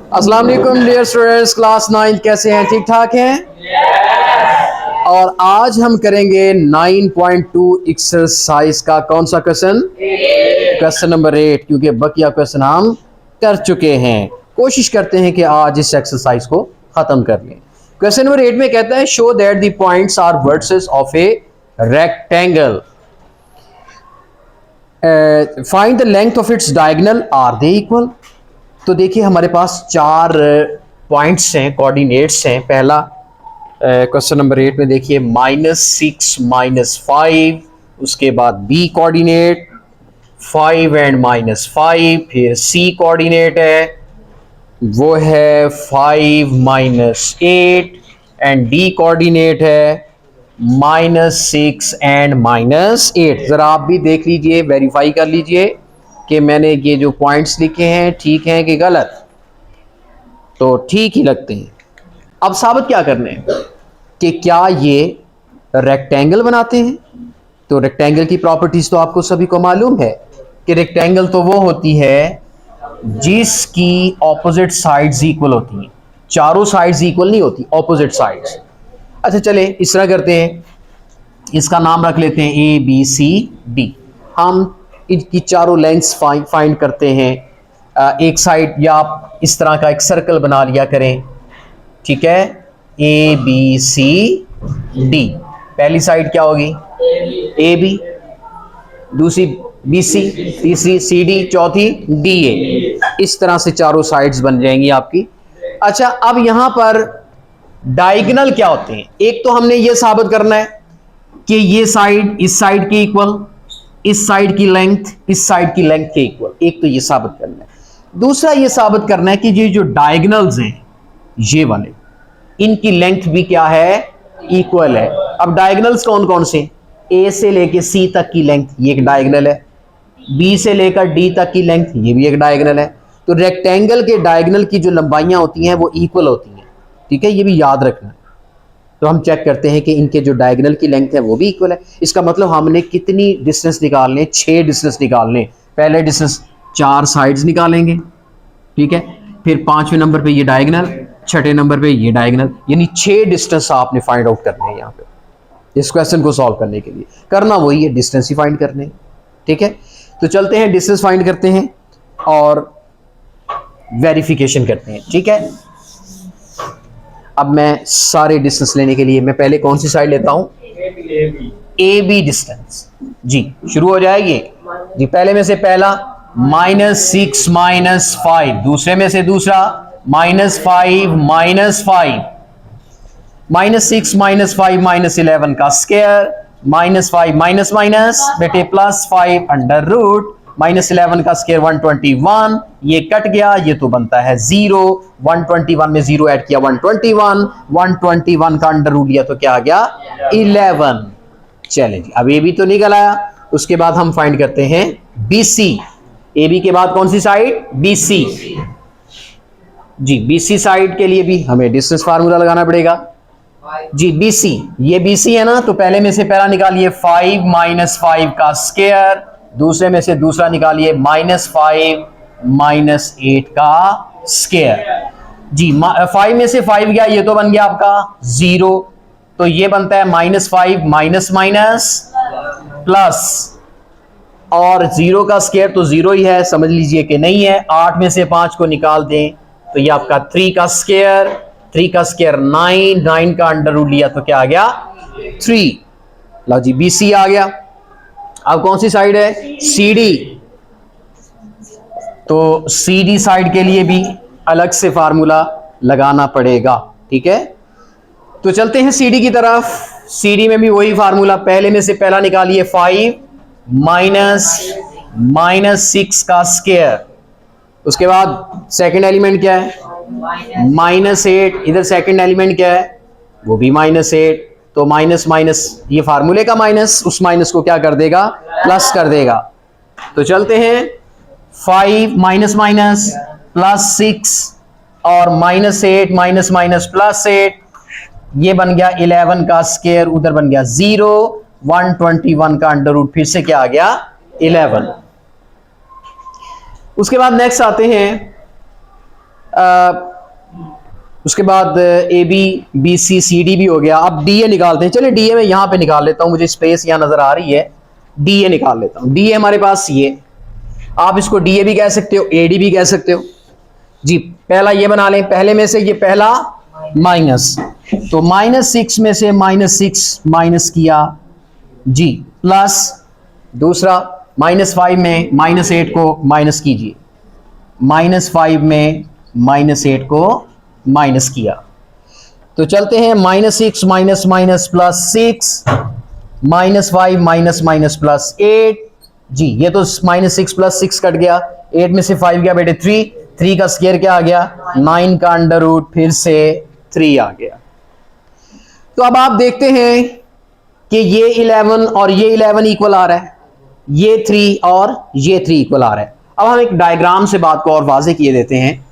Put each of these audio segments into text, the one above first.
अस्सलाम वालेकुम dear students, class 9 कैसे हैं? ठीक ठाक हैं? और आज हम करेंगे 9.2 एक्सरसाइज का कौन सा क्वेश्चन? क्वेश्चन नंबर 8, क्योंकि बकिया क्वेश्चन हम कर चुके हैं। कोशिश करते हैं कि आज इस एक्सरसाइज को खत्म कर लें। क्वेश्चन नंबर 8 में कहता है show that the points are vertices of a rectangle, find the length of its diagonal, are they equal. तो देखिए हमारे पास 4 पॉइंट्स हैं, कोऑर्डिनेट्स हैं। पहला क्वेश्चन नंबर 8 में देखिए -6 -5, उसके बाद बी कोऑर्डिनेट 5 एंड -5, फिर सी कोऑर्डिनेट है वो है 5 -8 एंड डी कोऑर्डिनेट है -6 एंड -8। ज़रा आप भी देख लीजिए, वेरीफाई कर लीजिए कि मैंने ये जो पॉइंट्स लिखे हैं ठीक हैं कि गलत। तो ठीक ही लगते हैं। अब साबित क्या करने हैं कि क्या ये रेक्टेंगल बनाते हैं। तो रेक्टेंगल की प्रॉपर्टीज तो आपको सभी को मालूम है कि रेक्टेंगल तो वो होती है जिसकी ऑपोजिट साइड्स इक्वल होती हैं। चारों साइड्स इक्वल नहीं होती, ऑपोजिट साइड्स। अच्छा चले इस तरह करते हैं, इसका नाम रख लेते हैं ए बी सी डी। हम इनकी चारों लेंथ्स फाइंड करते हैं। एक साइड या आप इस तरह का एक सर्कल बना लिया करें, ठीक है, ए बी सी डी। पहली साइड क्या होगी? ए बी, दूसरी बी सी, तीसरी सी डी, चौथी डी ए। इस तरह से चारों साइड्स बन जाएंगी आपकी। अच्छा अब यहां पर डायगोनल क्या होते हैं? एक तो हमने ये साबित करना है कि ये साइड इस साइड के इक्वल, इस साइड की लेंथ इस साइड की लेंथ के इक्वल। एक तो ये साबित करना है। दूसरा ये साबित करना है कि ये जो डायगोनल्स हैं ये वाले, इनकी लेंथ भी क्या है? इक्वल है। अब डायगोनल्स कौन कौन से? ए से लेकर सी तक की लेंथ ये एक डायगोनल है, बी से लेकर डी तक की लेंथ ये भी एक डायगोनल है। तो रेक्टेंगल के डायगोनल की जो लंबाइयां होती हैं वो इक्वल होती हैं, ठीक है, ये भी याद रखना है। तो हम चेक करते हैं कि इनके जो डायगोनल की लेंथ है वो भी इक्वल है। इसका मतलब हमने कितनी डिस्टेंस निकालने? 6 डिस्टेंस निकालने। पहले डिस्टेंस 4 साइड्स निकालेंगे, ठीक है, फिर 5वें नंबर पे ये डायगोनल, 6ठे नंबर पे ये डायगोनल, यानी 6 डिस्टेंस आपने फाइंड आउट करने हैं। यहाँ पे इस क्वेश्चन को सॉल्व करने के लिए करना वही है, डिस्टेंस ही फाइंड करने, ठीक है। तो चलते हैं डिस्टेंस फाइंड करते हैं और वेरिफिकेशन करते हैं, ठीक है। अब मैं सारे डिस्टेंस लेने के लिए मैं पहले कौन सी साइड लेता हूं? A B distance. जी शुरू हो जाएगी जी। पहले में से पहला -6 -5, दूसरे में से दूसरा -5 -5, -6 -5 -11 का स्क्वायर, -5 माइनस माइनस बेटे +5 अंडर रूट, -11 का स्क्वायर 121, ये कट गया, ये तो बनता है 0। 121 में 0 ऐड किया 121, 121 का अंडर रूट लिया तो क्या आ गया? 11। चले जी, अब ए बी तो निकल आया। उसके बाद हम फाइंड करते हैं बी सी। ए बी के बाद कौन सी साइड? B C. जी बी सी साइड के लिए भी हमें डिस्टेंस फार्मूला लगाना पड़ेगा जी। बी सी, ये बी सी है ना, तो पहले में से पहला निकालिए 5 -5 का स्क्वायर, दूसरे में से दूसरा निकालिए -5 -8 का स्क्वायर। जी 5 में से 5 गया, ये तो बन गया आपका 0, तो ये बनता है -5 माइनस माइनस प्लस, और 0 का स्क्वायर तो 0 ही है, समझ लीजिए कि नहीं है। 8 में से 5 को निकाल दें तो ये आपका 3 का स्क्वायर, 3 का स्क्वायर 9, 9 का अंडर रूट लिया तो क्या आ गया? 3। लो जी बी सी आ गया। अब कौन सी साइड है? C D. तो सी डी साइड के लिए भी अलग से फार्मूला लगाना पड़ेगा, ठीक है। तो चलते हैं सी डी की तरफ। सी डी में भी वही फार्मूला, पहले में से पहला निकालिए 5 -6 का स्क्वायर, उसके बाद सेकंड एलिमेंट क्या है? -8। इधर सेकंड एलिमेंट क्या है? वो भी -8। तो माइनस माइनस, ये फार्मूले का माइनस, उस माइनस को क्या कर देगा? प्लस कर देगा। तो चलते हैं 5 माइनस माइनस +6 और -8 माइनस माइनस +8, ये बन गया 11 का स्क्वायर, उधर बन गया 0, 121 का अंडर रूट फिर से क्या आ गया? 11। उसके बाद नेक्स्ट आते हैं उसके बाद A B B C C D भी हो गया। अब डी ए निकालते हैं। चलिए डी ए में यहाँ पे निकाल लेता हूँ, मुझे स्पेस यहाँ नजर आ रही है, डी ए निकाल लेता हूँ। डी ए हमारे पास ये, आप इसको डी ए भी कह सकते हो, ए डी भी कह सकते हो जी। पहला ये बना लें, पहले में से ये पहला माइनस, तो -6 में से -6 माइनस किया जी, प्लस दूसरा -5 में -8 को माइनस कीजिए, -5 में -8 को माइनस किया। तो चलते हैं -6 minus minus plus 6, -5 minus minus plus 8 जी। ये तो -6 प्लस 6 कट गया, 8 में से 5 गया बेटे 3 का स्क्वायर क्या आ गया 9 का अंडर रूट फिर से 3 आ गया। तो अब आप देखते हैं कि ये 11 और ये 11 इक्वल आ रहा है, ये 3 और ये 3 इक्वल आ रहा है। अब हम एक डायग्राम से बात को और वाज़ेह किए देते हैं।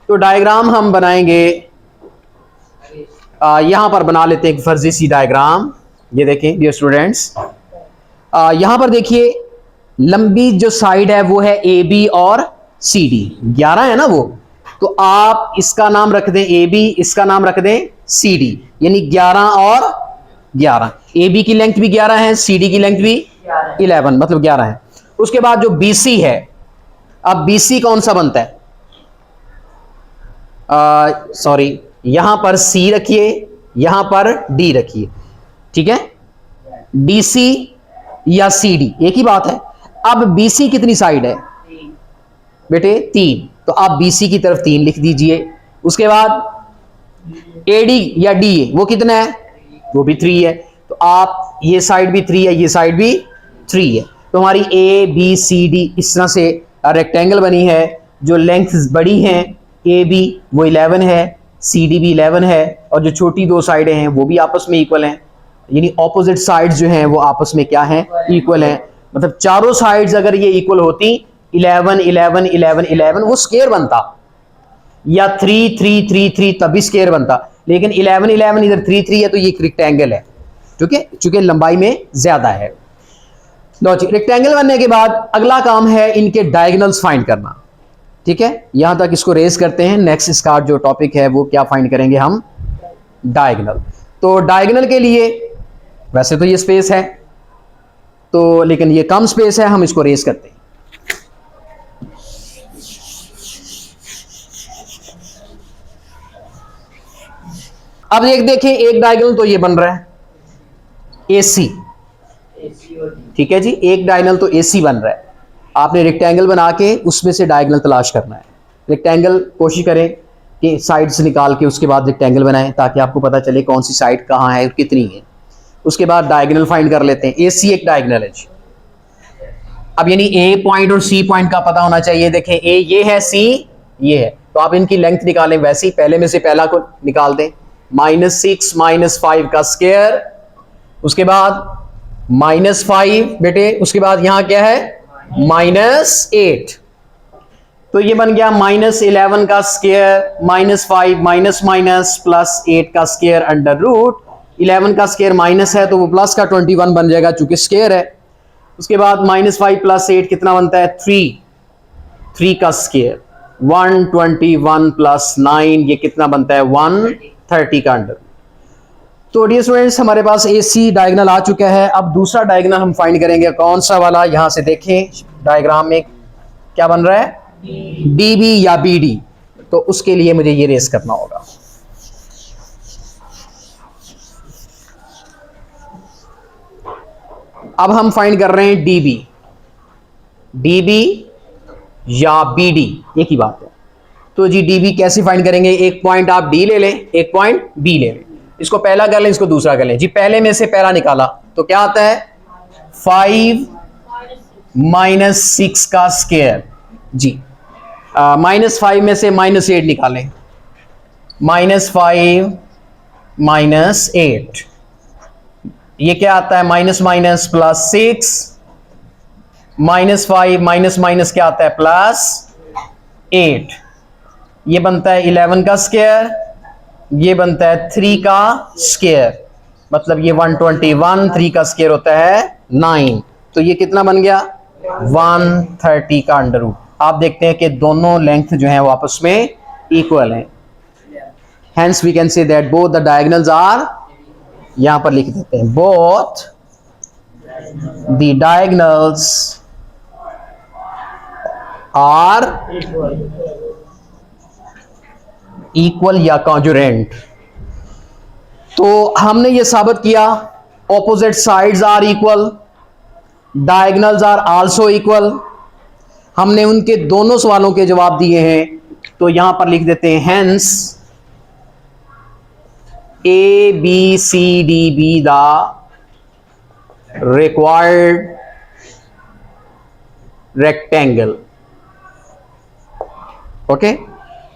तो डायग्राम हम बनाएंगे, यहां पर बना लेते हैं एक फर्जी सी डायग्राम। ये देखें डियर स्टूडेंट्स, यहां पर देखिए लंबी जो साइड है वो है ए बी और सी डी, 11 है ना वो, तो आप इसका नाम रख दें ए बी, इसका नाम रख दें सी डी, यानी 11 और 11। ए बी की लेंथ भी 11 है, सी डी की लेंथ भी 11, मतलब 11 है। उसके बाद जो बी सी है, अब बी सी कौन सा बनता है, सॉरी यहां पर सी रखिए, यहां पर डी रखिए, ठीक है, डी सी या सी डी एक ही बात है। अब बी सी कितनी साइड है बेटे 3, तो आप बी सी की तरफ 3 लिख दीजिए। उसके बाद ए डी या डी ए वो कितना है, वो भी 3 है, तो आप ये साइड भी 3 है, ये साइड भी 3 है। तो हमारी ए बी सी डी इस तरह से रेक्टेंगल बनी है। जो लेंथ बड़ी हैं ए बी वो 11 है, सी डी भी 11 है, और जो छोटी दो साइडें हैं वो भी आपस में इक्वल हैं, यानी ऑपोजिट साइड्स जो हैं वो आपस में क्या हैं, इक्वल हैं। मतलब चारों साइड्स अगर ये इक्वल होती 11 11 11 11 वो स्क्वायर बनता, या 3 3 3 3 तब भी स्क्वायर बनता, लेकिन 11 11 इधर 3 3 है तो ये एक रेक्टेंगल है, ठीक है, चूंकि लंबाई में ज्यादा है। लो जी, रेक्टेंगल बनने के बाद अगला काम है इनके डायगोनल्स फाइंड करना, ठीक है। यहां तक इसको रेस करते हैं। नेक्स्ट इसका जो टॉपिक है वो क्या फाइंड करेंगे हम, डायगोनल। तो डायगोनल के लिए वैसे तो ये स्पेस है, तो लेकिन ये कम स्पेस है, हम इसको रेस करते हैं। अब देखें एक डायगोनल तो ये बन रहा है AC, ठीक है जी, एक डायगोनल तो AC बन रहा है। आपने रेक्टेंगल बना के उसमें से डायगोनल तलाश करना है। रेक्टेंगल कोशिश करें कि साइड से निकाल के उसके बाद रेक्टेंगल बनाएं, ताकि आपको पता चले कौन सी साइड कहाँ है और कितनी है। उसके बाद डायगोनल फाइंड कर लेते हैं। AC एक डायगोनल है जी। अब यानी A पॉइंट और C पॉइंट का पता होना चाहिए। देखें A ये है, C ये है, तो आप इनकी लेंथ निकालें। वैसे ही पहले में से पहला को निकाल दें, -6 -5 का स्क्वायर, उसके बाद -5 बेटे, उसके बाद यहां क्या है -8, तो ये बन गया -11 का स्क्वायर -5 माइनस माइनस प्लस 8 का स्क्वायर अंडर रूट। 11 का स्क्वायर माइनस है तो वो प्लस का 21 बन जाएगा चूंकि स्क्वायर है। उसके बाद -5 प्लस 8 कितना बनता है 3 का स्क्वायर, 121 प्लस 9 ये कितना बनता है 130 का अंडर। तो डियर स्टूडेंट्स हमारे पास AC डायगोनल आ चुका है। अब दूसरा डायगोनल हम फाइंड करेंगे, कौन सा वाला, यहां से देखें डायग्राम में क्या बन रहा है DB या BD, तो उसके लिए मुझे ये रेस करना होगा। अब हम फाइंड कर रहे हैं DB या BD एक ही बात है। तो जी DB कैसे फाइंड करेंगे, एक पॉइंट आप D ले लें, एक पॉइंट B ले लें। इसको पहला कर लें, इसको दूसरा कर लें जी। पहले में से पहला निकाला तो क्या आता है 5 माइनस 6 का स्क्वायर जी। -5 में से -8 निकालें, -5 -8 ये क्या आता है minus minus plus 6, -5 minus minus क्या आता है +8, ये बनता है 11 का स्क्वायर, ये बनता है 3 का स्क्वायर, मतलब ये 121, 3 का स्क्वायर होता है 9, तो ये कितना बन गया 130 का अंडर रूट। आप देखते हैं कि दोनों लेंथ जो है वो आपस में इक्वल हैं। Hence we can say that both the diagonals are, यहां पर लिख देते हैं both the diagonals are equal या congruent। तो हमने ये साबित किया opposite sides are equal, diagonals are also equal। हमने उनके दोनों सवालों के जवाब दिए हैं, तो यहां पर लिख देते हैं hence A, B, C, D be the required rectangle। Okay,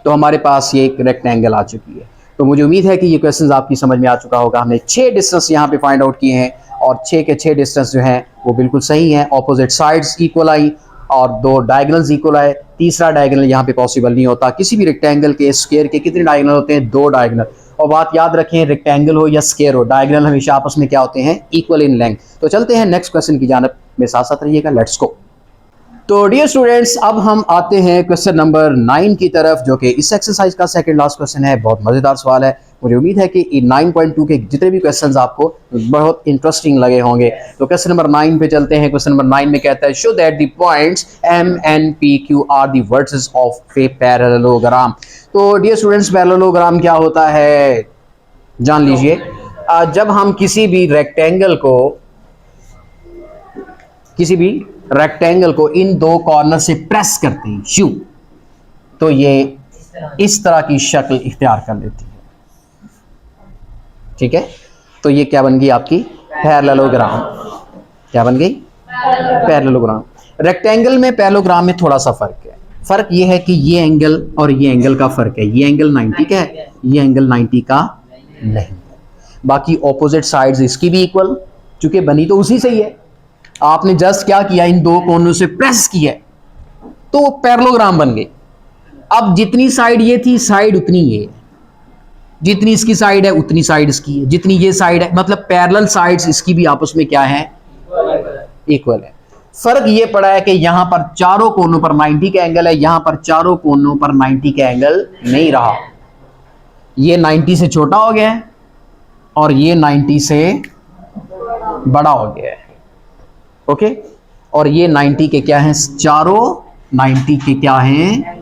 तो हमारे पास ये एक रेक्टेंगल आ चुकी है। तो मुझे उम्मीद है कि ये क्वेश्चंस आपकी समझ में आ चुका होगा। हमने 6 डिस्टेंस यहाँ पे फाइंड आउट किए हैं और 6 के 6 डिस्टेंस जो हैं वो बिल्कुल सही हैं। ऑपोजिट साइड्स इक्वल आई और 2 डायगोनल्स इक्वल आए। तीसरा डायगोनल यहाँ पे पॉसिबल नहीं होता। किसी भी रेक्टेंगल के स्क्वायर के कितने डायगोनल होते हैं? 2 डायगोनल। और बात याद रखें, रेक्टेंगल हो या स्क्वायर हो, डायगोनल हमेशा आपस में क्या होते हैं? Equal in length. तो चलते हैं नेक्स्ट क्वेश्चन की जानिब, में साथ साथ रहिएगा। Let's go. तो डियर स्टूडेंट्स, अब हम आते हैं क्वेश्चन नंबर 9 की तरफ, जो कि इस एक्सरसाइज का सेकंड लास्ट क्वेश्चन है। बहुत मजेदार सवाल है। मुझे उम्मीद है कि 9.2 के जितने भी क्वेश्चंस आपको बहुत इंटरेस्टिंग लगे होंगे। तो क्वेश्चन नंबर 9 पे चलते हैं। क्वेश्चन नंबर 9 में कहता है show that the points M N P Q are the vertices of a parallelogram. तो डियर स्टूडेंट्स, पैरेललोग्राम क्या होता है जान लीजिए। जब हम किसी भी रेक्टेंगल को इन 2 कॉर्नर से प्रेस करते हैं यू, तो ये इस तरह की शक्ल इख्तियार कर लेती है। ठीक है, तो ये क्या बन गई आपकी? पैरेललोग्राम। क्या बन गई? पैरेललोग्राम। रेक्टेंगल में पैरेललोग्राम में थोड़ा सा फर्क है। फर्क ये है कि ये एंगल और ये एंगल का फर्क है। ये एंगल 90 का है, ये एंगल 90 का नहीं है। बाकी ऑपोजिट साइड्स इसकी भी इक्वल, चूंकि बनी तो उसी से ही है। आपने जस्ट क्या किया, इन 2 कोनों से प्रेस किया तो वो पैरेललोग्राम बन गई। अब जितनी साइड ये थी, साइड उतनी ये है। जितनी इसकी साइड है उतनी साइड इसकी है। जितनी ये साइड है, मतलब पैरेलल साइड्स इसकी भी आपस में क्या है? इक्वल है। फर्क ये पड़ा है कि यहां पर चारों कोनों पर 90 का एंगल है, यहां पर चारों कोनों पर 90 का एंगल नहीं रहा। ये 90 से छोटा हो गया है और ये 90 से बड़ा हो गया है। ओके, और ये 90 के क्या हैं? चारों 90 के क्या हैं?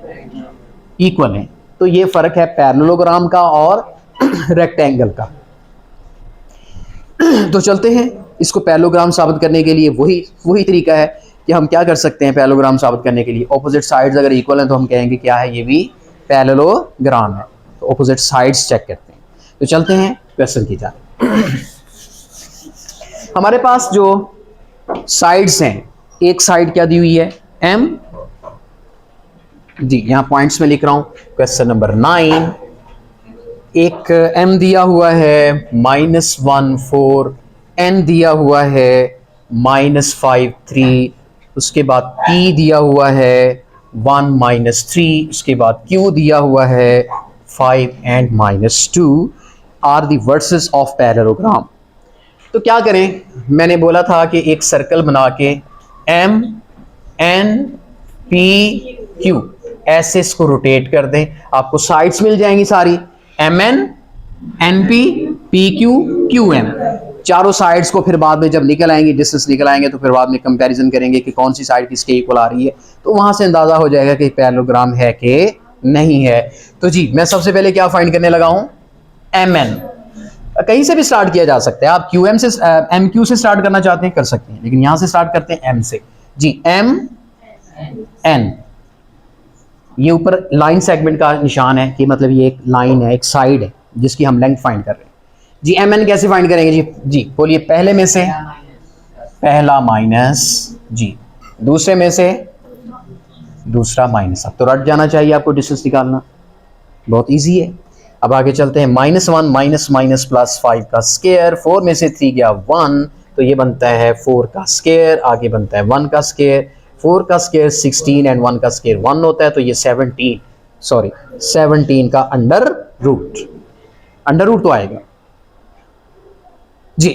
इक्वल हैं। तो ये फर्क है पैरेललोग्राम का और रेक्टेंगल का। तो चलते हैं, इसको पैरेललोग्राम साबित करने के लिए वही तरीका है कि हम क्या कर सकते हैं। पैरेललोग्राम साबित करने के लिए ऑपोजिट साइड्स अगर इक्वल हैं तो हम कहेंगे क्या है? ये भी पैरेललोग्राम है। तो ऑपोजिट साइड्स चेक करते हैं। तो चलते हैं क्वेश्चन की जानिब। हमारे पास जो साइड्स हैं, एक साइड क्या दी हुई है? M जी, यहां पॉइंट्स में लिख रहा हूं। क्वेश्चन नंबर 9, एक M दिया हुआ है -1 4, N दिया हुआ है -5 3, उसके बाद P दिया हुआ है 1 -3, उसके बाद Q दिया हुआ है 5 and -2 are the vertices of parallelogram. तो क्या करें? मैंने बोला था कि एक सर्कल बना के M N P Q ऐसे इसको रोटेट कर दें, आपको साइड्स मिल जाएंगी सारी। MN NP PQ QM, चारों साइड्स को फिर बाद में जब निकल आएंगे, डिस्टेंस निकल आएंगे, तो फिर बाद में कंपैरिजन करेंगे कि कौन सी साइड किसके इक्वल आ रही है। तो वहां से अंदाजा हो जाएगा कि पैरेललोग्राम है कि नहीं है। तो जी, मैं सबसे पहले क्या फाइंड करने लगा हूं? MN। कहीं से भी स्टार्ट किया जा सकता है। आप QM से MQ से स्टार्ट करना चाहते हैं कर सकते हैं, लेकिन यहां से स्टार्ट करते हैं M से। जी, MN, ये ऊपर लाइन सेगमेंट का निशान है कि मतलब ये एक लाइन है, एक साइड है जिसकी हम लेंथ फाइंड कर रहे हैं। जी, MN कैसे फाइंड करेंगे? जी बोलिए। पहले में से पहला माइनस, जी दूसरे में से दूसरा माइनस। अब तो रट जाना चाहिए आपको डिस्टेंस निकालना, बहुत इजी है। अब आगे चलते हैं। -1 माइनस प्लस 5 का स्क्वायर, 4 में से 3 गया 1, तो ये बनता है 4 का स्क्वायर। आगे बनता है 1 का स्क्वायर, 4 का स्क्वायर 16 एंड 1 का स्क्वायर 1 होता है, तो ये 17 का अंडर रूट तो आएगा जी।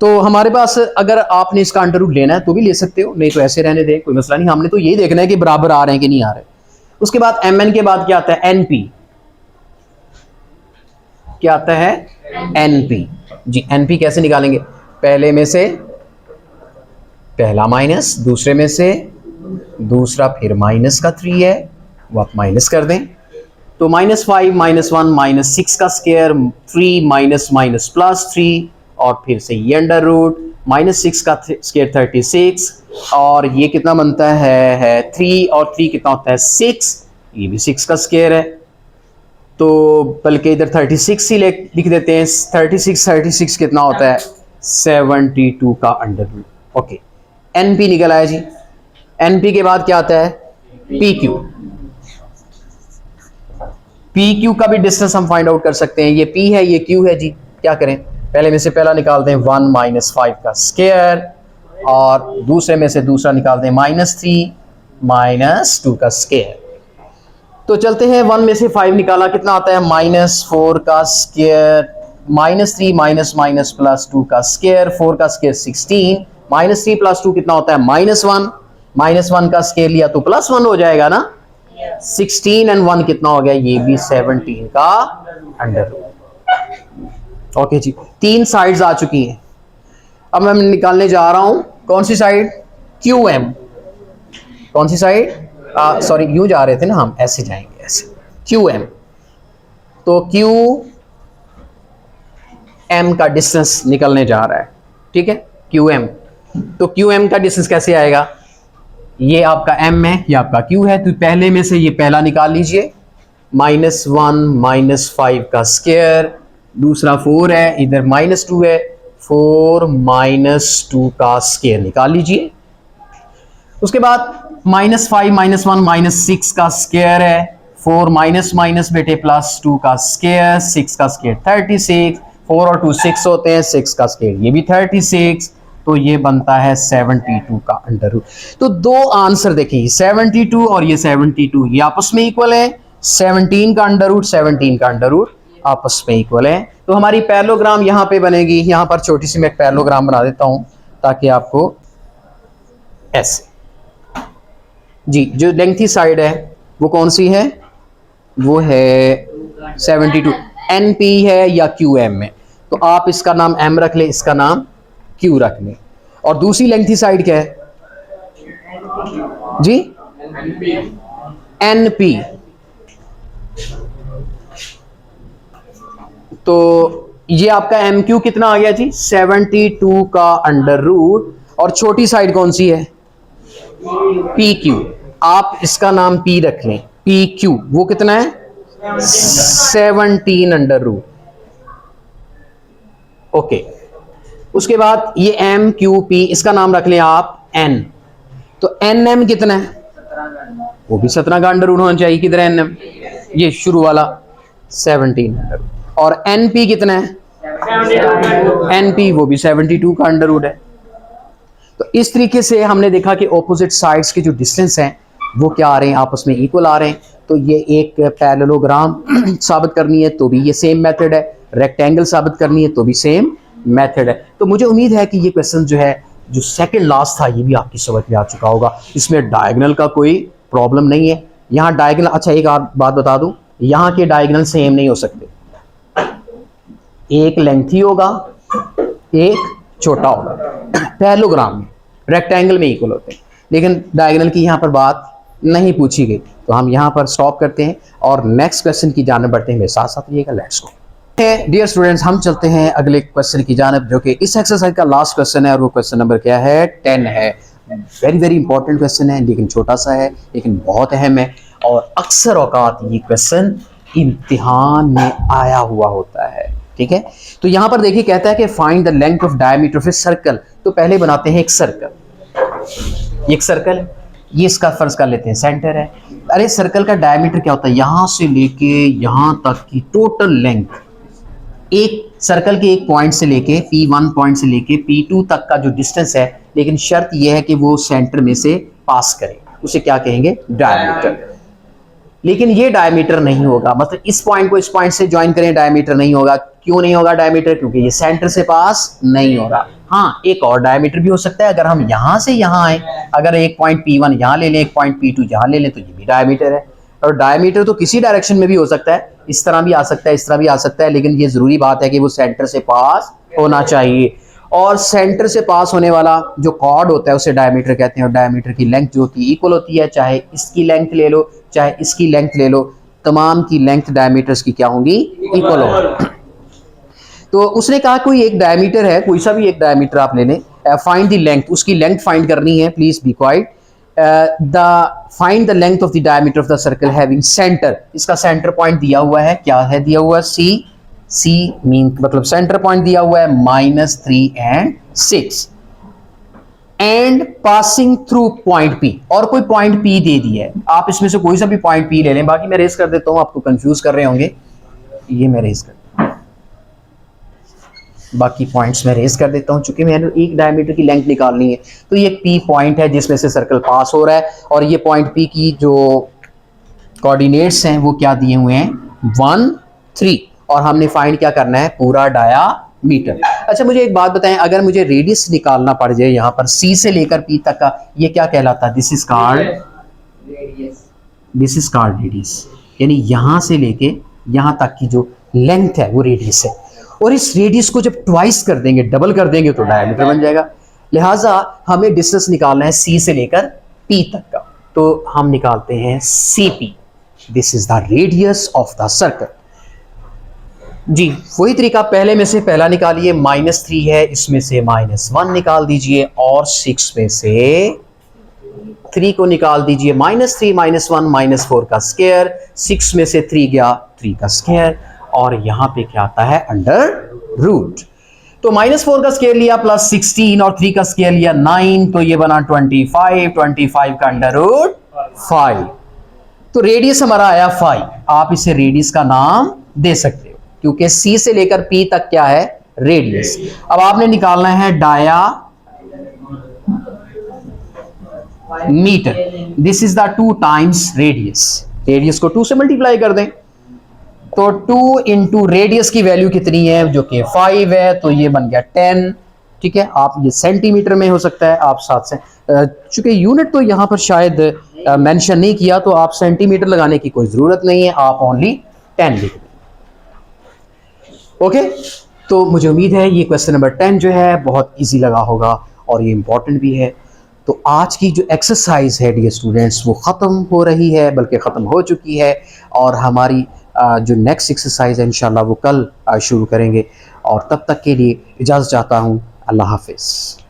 तो हमारे पास अगर आपने इसका अंडर रूट लेना है तो भी ले सकते हो, नहीं तो ऐसे रहने दें, कोई मसला नहीं। हमने तो यही देखना है कि बराबर आ रहे हैं कि नहीं आ रहे। उसके बाद mn के बाद क्या आता है np, क्या आता है np जी। np कैसे निकालेंगे, पहले में से पहला माइनस, दूसरे में से दूसरा, फिर माइनस का 3 है वो आप माइनस कर दें, तो -5 -1 -6 का स्क्वायर, 3 माइनस माइनस प्लस 3, और फिर से ये अंडर रूट, -6 का स्क्वायर 36, और ये कितना बनता है 3, और 3 कितना होता है 6, ये भी 6 का स्क्वायर है, तो बल्कि इधर 36 ही लिख देते हैं, 36 कितना होता है 72 का अंडर रूट। ओके, एनपी निकल आया जी। एनपी के बाद क्या आता है पीक्यू। पीक्यू का भी डिस्टेंस हम फाइंड आउट कर सकते हैं, ये पी है ये क्यू है जी। क्या करें, पहले में से पहला निकालते हैं 1 -5 का स्क्वायर, और दूसरे में से दूसरा निकालते हैं -3 -2 का स्क्वायर। तो चलते हैं, 1 में से 5 निकाला, कितना आता है -4 का स्क्वायर, -3 माइनस प्लस 2 का स्क्वायर, 4 का स्क्वायर 16, -3 + 2 कितना होता है -1 का स्क्वायर लिया तो +1 हो जाएगा ना, 16 और 1 कितना हो गया, ये भी 17 का अंडर रूट। ओके जी, 3 साइड्स आ चुकी हैं। अब मैं निकालने जा रहा हूं कौन सी साइड, QM। कौन सी साइड, सॉरी यूं जा रहे थे ना हम, ऐसे जाएंगे, ऐसे QM। तो QM का डिस्टेंस निकलने जा रहा है, ठीक है QM। तो QM का डिस्टेंस कैसे आएगा, ये आपका M है, ये आपका Q है, तो पहले में से ये पहला निकाल लीजिए, -1 -5 का स्क्वायर, दूसरा 4 है, इधर -2 है, 4 -2 का स्क्वायर निकाल लीजिए। उसके बाद -5 -1 -6 का स्क्वायर है, 4 माइनस बेटे +2 का स्क्वायर, 6 का स्क्वायर 36, 4 और 2 6 होते हैं, 6 का स्क्वायर ये भी 36, तो ये बनता है 72 का अंडर रूट। तो दो आंसर देखिए, 72 और ये 72 ये आपस में इक्वल है, 17 का अंडर रूट 17 का अंडर रूट आपस में इक्वल है। तो हमारी पैरेललोग्राम यहाँ पे बनेगी, यहाँ पर छोटी सी मैं एक पैरेललोग्राम बना देता हूँ ताकि आपको ऐसे जी, जो लेंथी साइड है वो कौन सी है, वो है 72, NP है या QM है, तो आप इसका नाम M रख ले, इसका नाम Q रख ले। और दूसरी लेंथी साइड क्या है जी, NP। तो ये आपका MQ कितना आ गया जी, 72 का अंडर रूट, और छोटी साइड कौन सी है PQ, आप इसका नाम P रख लें, PQ वो कितना है 17 अंडर रूट। ओके, उसके बाद ये MQP इसका नाम रख लें आप N, तो NM कितना है, वो भी 17 का अंडर रूट होना चाहिए, किधर है NM, ये शुरू वाला 17 अंडर रूट। और NP कितना है, NP वो भी 72 का अंडर रूट है। तो इस तरीके से हमने देखा कि ऑपोजिट साइड्स के जो डिस्टेंस हैं वो क्या आ रहे हैं, आपस में इक्वल आ रहे हैं। तो ये एक पैरेललोग्राम साबित करनी है तो भी ये सेम मेथड है, रेक्टेंगल साबित करनी है तो भी सेम मेथड है। तो मुझे उम्मीद है कि ये क्वेश्चन जो है, जो सेकंड लास्ट था, ये भी आपकी समझ में आ चुका होगा। इसमें डायगोनल का कोई प्रॉब्लम नहीं है। यहाँ डायगोनल, अच्छा एक बात बता दूं, यहाँ के डायगोनल सेम नहीं हो सकते, एक लेंथी होगा एक छोटा होगा। पैरेललोग्राम में रेक्टेंगल में इक्वल होते हैं, लेकिन डायगोनल की यहाँ पर बात नहीं पूछी गई। तो हम यहाँ पर स्टॉप करते हैं और नेक्स्ट क्वेश्चन की जानिब बढ़ते हैं। मेरे साथ साथ रहिएगा, लेट्स गो। डियर स्टूडेंट्स, हम चलते हैं अगले क्वेश्चन की जानिब, जो कि इस एक्सरसाइज का लास्ट क्वेश्चन है, और वो क्वेश्चन नंबर क्या है 10 है। वेरी इंपॉर्टेंट क्वेश्चन है, लेकिन छोटा सा है, लेकिन बहुत अहम है, और अक्सर औकात ये क्वेश्चन इम्तिहान में आया हुआ होता है, ठीक है। तो यहाँ पर देखिए, कहता है कि find the length of diameter of a circle. तो पहले बनाते हैं एक सर्कल, एक सर्कल है, ये इसका फर्ज कर लेते हैं सेंटर है। अरे सर्कल का डायमीटर क्या होता है, यहां से लेके यहां तक की टोटल लेंथ, एक सर्कल के एक पॉइंट से लेके P1 पॉइंट से लेके P2 तक का जो डिस्टेंस है, लेकिन शर्त यह है कि वो सेंटर में से पास करे, उसे क्या कहेंगे, डायमीटर। लेकिन ये डायमीटर नहीं होगा, मतलब इस पॉइंट को इस पॉइंट से ज्वाइन करें, डायमीटर नहीं होगा। क्यों नहीं होगा डायमीटर, क्योंकि ये सेंटर से पास नहीं होगा। हाँ, एक और डायमीटर भी हो सकता है, अगर हम यहां से यहां आए, अगर एक पॉइंट P1 यहां ले लें, एक पॉइंट P2 यहां ले लें, तो ये भी डायमीटर है। और डायमीटर तो किसी डायरेक्शन में भी हो सकता है, इस तरह भी आ सकता है, इस तरह भी आ सकता है, लेकिन ये ज़रूरी बात है कि वो सेंटर से पास होना चाहिए। और सेंटर से पास होने वाला जो कॉर्ड होता है उसे डायमीटर कहते हैं। और डायमीटर की लेंथ जो कि इक्वल होती है, चाहे इसकी लेंथ ले लो चाहे इसकी लेंथ ले लो, तमाम की लेंथ डायमीटर्स की क्या होंगी, इक्वल होगी। तो उसने कहा कोई एक डायमीटर है, कोई सा भी एक डायमीटर आप ले लें, फाइंड द लेंथ, उसकी लेंथ फाइंड करनी है, please be quite. The find the length of the diameter of the circle having centre, इसका सेंटर पॉइंट दिया हुआ है, क्या है दिया हुआ है, सी मीन मतलब सेंटर पॉइंट दिया हुआ है -3 and 6 and passing through point P, और कोई पॉइंट पी दे दिया है, आप इसमें से कोई सा भी पॉइंट पी ले लें। बाकी मैं रेस कर देता हूं, आपको कंफ्यूज कर रहे होंगे, ये मैं रेस कर बाकी पॉइंट्स में रेस कर देता हूं, चूंकि मैंने एक डायमीटर की लेंथ निकालनी है। तो ये पी पॉइंट है जिसमें से सर्कल पास हो रहा है, और ये पॉइंट पी की जो कोऑर्डिनेट्स हैं वो क्या दिए हुए हैं, 1 3, और हमने फाइंड क्या करना है, पूरा डायामीटर। अच्छा मुझे एक बात बताएं, अगर मुझे रेडियस निकालना पड़ जाए यहाँ पर सी से लेकर पी तक का, ये क्या कहलाता है, दिस इज कॉल्ड रेडियस, यानी यहाँ से लेके यहाँ तक की जो लेंथ है वो रेडियस है। और इस रेडियस को जब ट्वाइस कर देंगे, डबल कर देंगे, तो डायमीटर बन जाएगा। लिहाजा हमें डिस्टेंस निकालना है सी से लेकर पी तक का, तो हम निकालते हैं C P, this is the radius of the circle. जी वही तरीका, पहले में से पहला निकालिए, -3 है, इसमें से -1 निकाल दीजिए, और 6 में से 3 को निकाल दीजिए, -3 -1 -4 का स्क्वायर, 6 में से 3 गया 3 का स्क्वायर, और यहां पे क्या आता है, अंडर रूट। तो -4 का स्क्वायर लिया प्लस 16 और 3 का स्क्वायर लिया 9, तो ये बना 25 का अंडर रूट 5। तो रेडियस हमारा आया 5, आप इसे रेडियस का नाम दे सकते हो, क्योंकि सी से लेकर पी तक क्या है, रेडियस। अब आपने निकालना है diameter, this is the 2 times radius, radius को 2 से मल्टीप्लाई कर दें, तो 2 इंटू रेडियस की वैल्यू कितनी है, जो कि 5 है, तो ये बन गया 10। ठीक है, आप ये सेंटीमीटर में हो सकता है, आप साथ से चूंकि यूनिट तो यहाँ पर शायद मेंशन नहीं किया, तो आप सेंटीमीटर लगाने की कोई जरूरत नहीं है, आप ओनली 10 लिख दें। ओके, तो मुझे उम्मीद है ये क्वेश्चन नंबर 10 जो है बहुत इजी लगा होगा, और ये इंपॉर्टेंट भी है। तो आज की जो एक्सरसाइज है डियर स्टूडेंट्स, वो ख़त्म हो रही है, बल्कि ख़त्म हो चुकी है, और हमारी जो नेक्स्ट एक्सरसाइज है इंशाल्लाह वो कल शुरू करेंगे। और तब तक के लिए इजाज़त चाहता हूँ, अल्लाह हाफिज़।